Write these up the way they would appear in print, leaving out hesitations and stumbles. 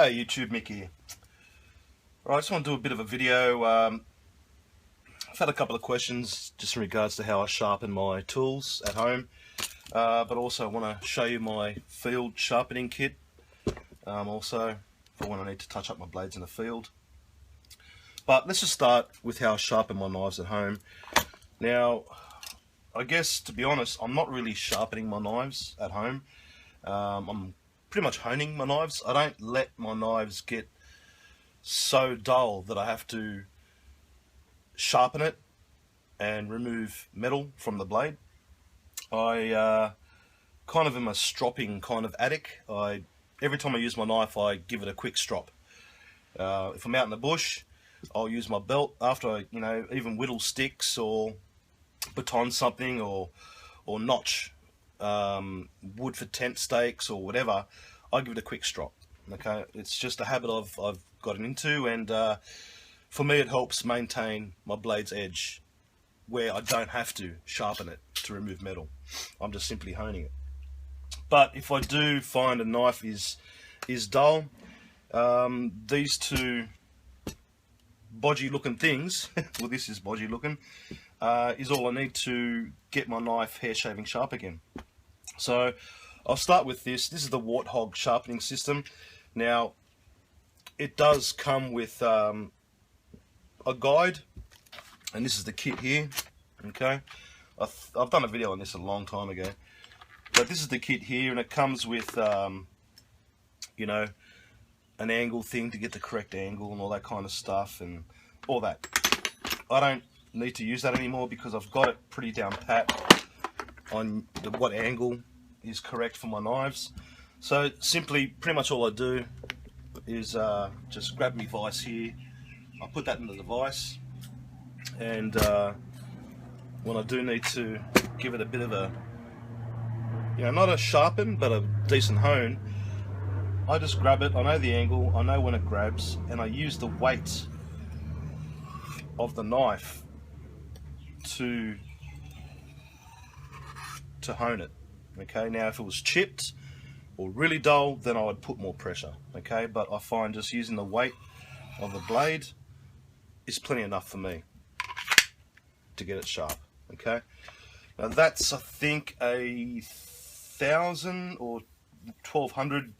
Hey YouTube, Mick here. Right, I just want to do a bit of a video. I've had a couple of questions just in regards to how I sharpen my tools at home, but also I want to show you my field sharpening kit, also for when I need to touch up my blades in the field. But let's just start with how I sharpen my knives at home. Now, I guess to be honest, I'm not really sharpening my knives at home. I'm pretty much honing my knives. I don't let my knives get so dull that I have to sharpen it and remove metal from the blade. I kind of am a stropping kind of addict. Every time I use my knife, I give it a quick strop. If I'm out in the bush, I'll use my belt after I, even whittle sticks or baton something or notch wood for tent stakes or whatever. I give it a quick strop. Okay, it's just a habit I've gotten into, and for me it helps maintain my blade's edge where I don't have to sharpen it to remove metal. I'm just simply honing it. But if I do find a knife is dull, these two bodgy looking things, well, this is bodgy looking, is all I need to get my knife hair shaving sharp again. So I'll start with this. This is the Warthog sharpening system. Now, it does come with a guide, and this is the kit here. Okay, I've done a video on this a long time ago, but this is the kit here, and it comes with an angle thing to get the correct angle and all that kind of stuff and all that. I don't need to use that anymore because I've got it pretty down pat on what angle is correct for my knives. So simply, pretty much all I do is just grab my vise here, I put that in the vise, and when I do need to give it a bit of a, not a sharpen, but a decent hone, I just grab it, I know the angle, I know when it grabs, and I use the weight of the knife to hone it. Okay, now if it was chipped or really dull, then I would put more pressure. Okay, but I find just using the weight of the blade is plenty enough for me to get it sharp. Okay, now that's, I think, a 1000 or 1200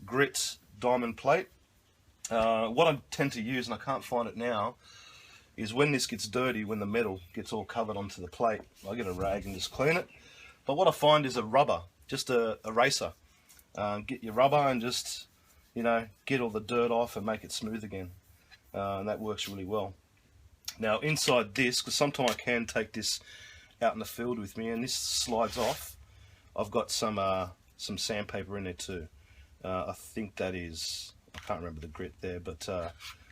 grit diamond plate. What I tend to use, and I can't find it now, is when this gets dirty, when the metal gets all covered onto the plate, I get a rag and just clean it. But what I find is a rubber, just a eraser. Get your rubber and just, get all the dirt off and make it smooth again. And that works really well. Now inside this, because sometimes I can take this out in the field with me, and this slides off, I've got some sandpaper in there too. I think that is, I can't remember the grit there, but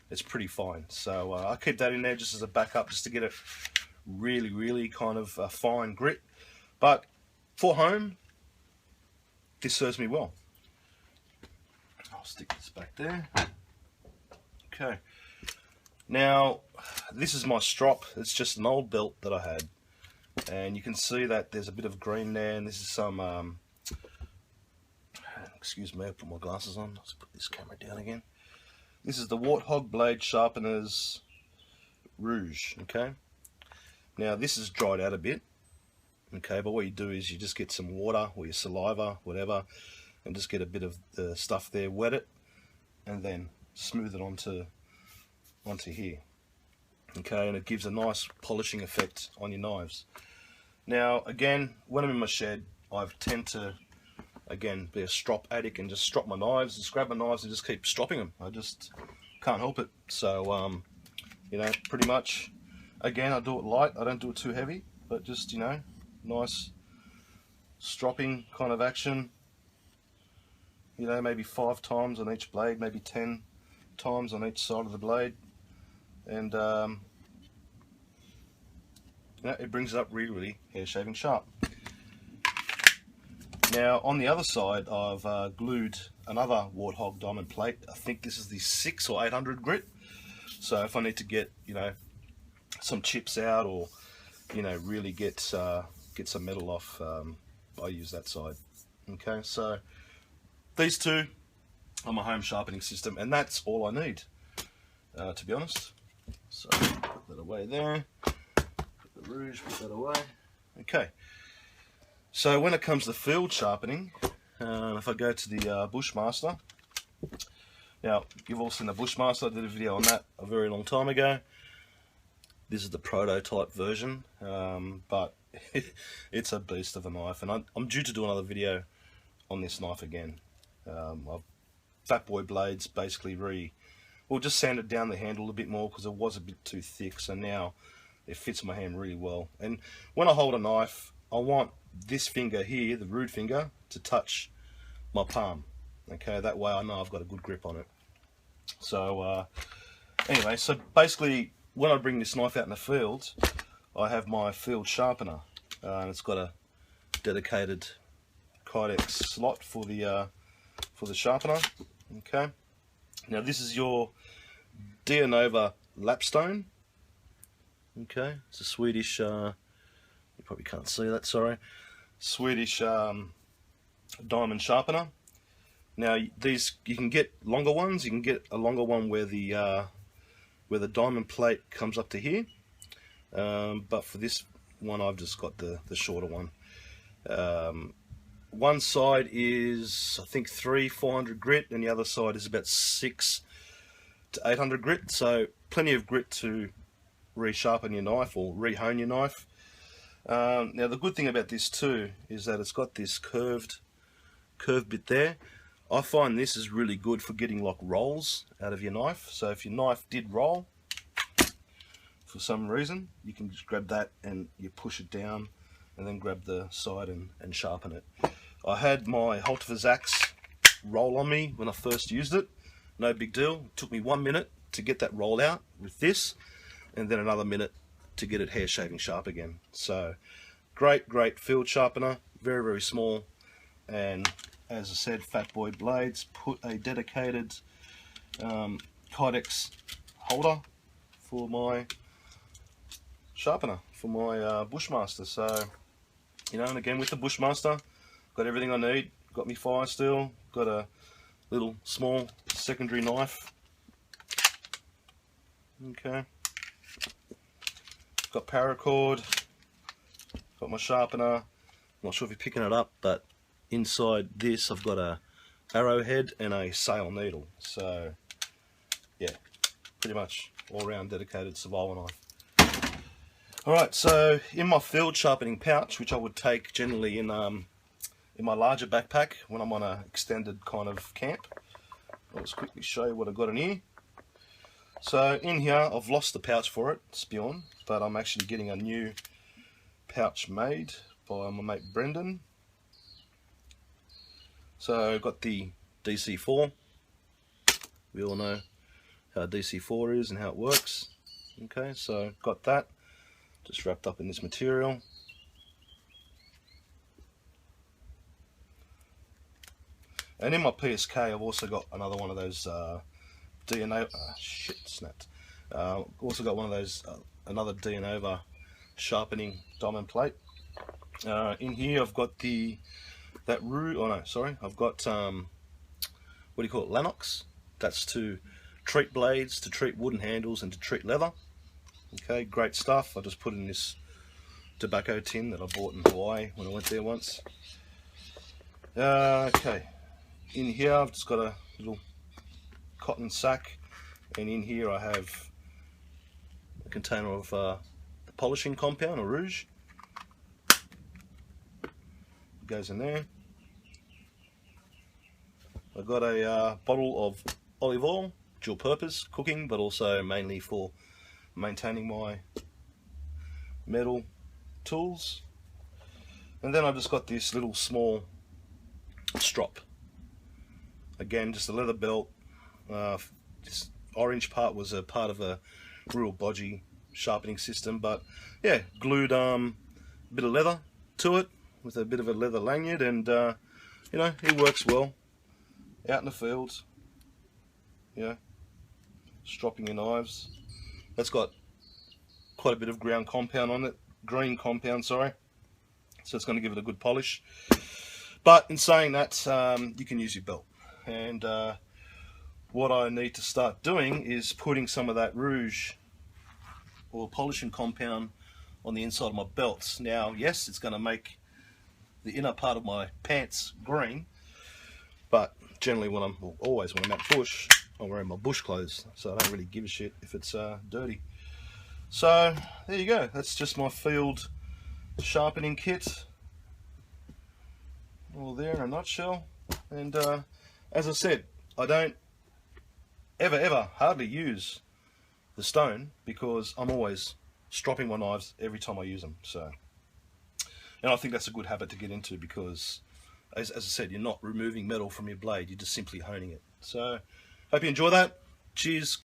it's pretty fine. So I keep that in there just as a backup, just to get it really kind of fine grit. But for home, this serves me well. I'll stick this back there. Okay. Now, this is my strop. It's just an old belt that I had, and you can see that there's a bit of green there, and this is some excuse me, I'll put my glasses on. Let's put this camera down again. This is the Warthog Blade Sharpeners Rouge. Okay. Now this is dried out a bit. Okay, but what you do is you just get some water or your saliva, whatever, and just get a bit of the stuff there, wet it, and then smooth it onto here. Okay, and it gives a nice polishing effect on your knives. Now again, when I'm in my shed, I tend to again be a strop addict and just strop my knives, just grab my knives and just keep stropping them. I just can't help it. So pretty much, again, I do it light, I don't do it too heavy, but just nice stropping kind of action, maybe 5 times on each blade, maybe 10 times on each side of the blade, and it brings it up really hair shaving sharp. Now on the other side, I've glued another Warthog diamond plate. I think this is the 600 or 800 grit, so if I need to get some chips out, or really get some metal off, I use that side. Okay, so these two on my home sharpening system, and that's all I need, to be honest. So put that away there, put the rouge, put that away. Okay, so when it comes to field sharpening, if I go to the Bushmaster, now you've all seen the Bushmaster. I did a video on that a very long time ago. This is the prototype version, but it's a beast of a knife, and I'm due to do another video on this knife again. Fat Boy blades basically just sanded down the handle a bit more because it was a bit too thick, so now it fits my hand really well. And when I hold a knife, I want this finger here, the root finger, to touch my palm. Okay, that way I know I've got a good grip on it. So anyway, so basically when I bring this knife out in the field, I have my field sharpener, and it's got a dedicated Kydex slot for the sharpener. Okay, now this is your Dianova lapstone. Okay, it's a Swedish, you probably can't see that, sorry, Swedish diamond sharpener. Now these, you can get longer ones. You can get a longer one where the diamond plate comes up to here, but for this one I've just got the shorter one. One side is, I think, 300-400 grit, and the other side is about 600 to 800 grit, so plenty of grit to resharpen your knife or rehone your knife. Now the good thing about this too is that it's got this curved bit there. I find this is really good for getting like rolls out of your knife. So if your knife did roll for some reason, you can just grab that and you push it down and then grab the side and sharpen it. I had my Halter's axe roll on me when I first used it. No big deal. It took me 1 minute to get that roll out with this, and then another minute to get it hair shaving sharp again. So great field sharpener, very small, and as I said, Fat Boy blades. Put a dedicated Kydex holder for my sharpener, for my Bushmaster. So, you know, and again with the Bushmaster, got everything I need. Got me fire steel, got a little small secondary knife. Okay. Got paracord, got my sharpener. Not sure if you're picking it up, but inside this I've got a arrowhead and a sail needle. So yeah, pretty much all round dedicated survival knife. Alright, so in my field sharpening pouch, which I would take generally in my larger backpack when I'm on an extended kind of camp, I'll just quickly show you what I've got in here. So in here, I've lost the pouch for it, it's beyond, but I'm actually getting a new pouch made by my mate Brendan. So I've got the DC4. We all know how DC4 is and how it works. Okay, so got that, just wrapped up in this material. And in my PSK, I've also got another one of those Dianova. Shit, snapped. Also got one of those another Dianova sharpening diamond plate. In here, I've got I've got what do you call it? Lanox. That's to treat blades, to treat wooden handles, and to treat leather. Okay, great stuff. I just put in this tobacco tin that I bought in Hawaii when I went there once. Okay. In here I've just got a little cotton sack, and in here I have a container of the polishing compound or rouge. It goes in there. I've got a bottle of olive oil, dual purpose, cooking, but also mainly for maintaining my metal tools. And then I've just got this little small strop. Again, just a leather belt. This orange part was a part of a real bodgy sharpening system, but yeah, glued a bit of leather to it with a bit of a leather lanyard, and you know, it works well out in the field. You know, stropping your knives. That's got quite a bit of ground compound on it, green compound, sorry. So it's going to give it a good polish. But in saying that, you can use your belt. And what I need to start doing is putting some of that rouge or polishing compound on the inside of my belts. Now, yes, it's going to make the inner part of my pants green, but generally always when I'm at bush, I'm wearing my bush clothes, so I don't really give a shit if it's dirty. So there you go, that's just my field sharpening kit, all there in a nutshell. And as I said, I don't ever hardly use the stone because I'm always stropping my knives every time I use them. So, and I think that's a good habit to get into because, as I said, you're not removing metal from your blade, you're just simply honing it. So, hope you enjoy that. Cheers.